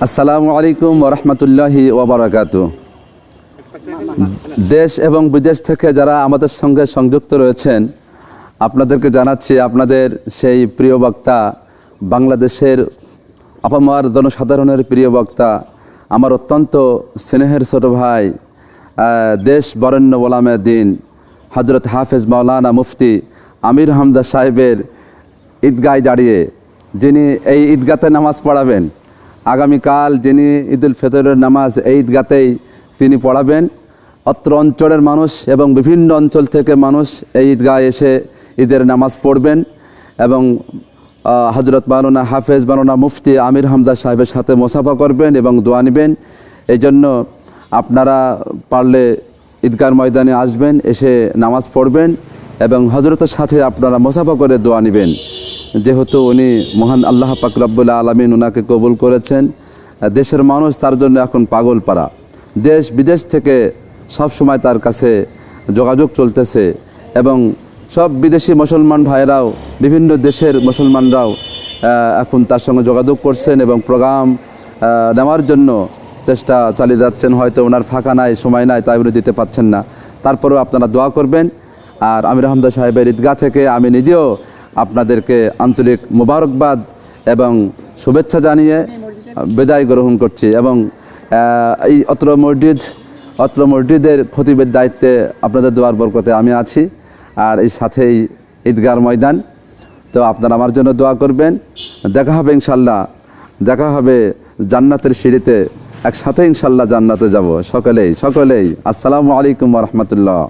আসসালামু আলাইকুম ওয়া রাহমাতুল্লাহি ওয়া বারাকাতুহু। দেশ এবং বিদেশ থেকে যারা আমাদের সঙ্গে সংযুক্ত রয়েছেন আপনাদেরকে জানাচ্ছি, আপনাদের সেই প্রিয় বক্তা, বাংলাদেশের আপামর জনসাধারণের প্রিয় বক্তা, আমার অত্যন্ত স্নেহের ছোট ভাই, দেশ বরেণ্য ওলামে দ্বীন হযরত হাফেজ মাওলানা মুফতি আমির হামজা সাহেবের ঈদগায় দাঁড়িয়ে যিনি এই ঈদগাতে নামাজ পড়াবেন, আগামীকাল যিনি ঈদুল ফিতরের নামাজ এই ঈদগাতেই তিনি পড়াবেন। অত্র অঞ্চলের মানুষ এবং বিভিন্ন অঞ্চল থেকে মানুষ এই ঈদগায় এসে ঈদের নামাজ পড়বেন এবং হযরত মাওলানা হাফেজ মাওলানা মুফতি আমির হামজা সাহেবের সাথে মুসাফা করবেন এবং দোয়া নেবেন। এই জন্য আপনারা পারলে ঈদগার ময়দানে আসবেন, এসে নামাজ পড়বেন এবং হজরতের সাথে আপনারা মুসাফা করে দোয়া নেবেন। যেহেতু উনি মহান আল্লাহ পাক রব্বুল আলামিন ওনাকে কবুল করেছেন, দেশের মানুষ তার জন্য এখন পাগল পারা, দেশ বিদেশ থেকে সব সময় তার কাছে যোগাযোগ চলতেছে এবং সব বিদেশি মুসলমান ভাইরাও, বিভিন্ন দেশের মুসলমানরাও এখন তার সঙ্গে যোগাযোগ করছেন এবং প্রোগ্রাম নেওয়ার জন্য চেষ্টা চালিয়ে যাচ্ছেন। হয়তো ওনার ফাঁকা নাই, সময় নাই, তাই উনি দিতে পারছেন না। তারপরেও আপনারা দোয়া করবেন। আর আমির হামজা সাহেবের ঈদগাহ থেকে আমি নিজেও আপনাদেরকে আন্তরিক মোবারকবাদ এবং শুভেচ্ছা জানিয়ে বিদায় গ্রহণ করছি এবং এই অত্র মসজিদের খতিবের দায়িত্বে আপনাদের দোয়ার বরকতে আমি আছি। আর এই সাথেই ঈদগার ময়দান, তো আপনারা আমার জন্য দোয়া করবেন। দেখা হবে ইনশাল্লাহ, দেখা হবে জান্নাতের সিঁড়িতে, একসাথে ইনশাল্লাহ জান্নাতে যাব সকলেই। আসসালামু আলাইকুম ওয়া রাহমাতুল্লাহ।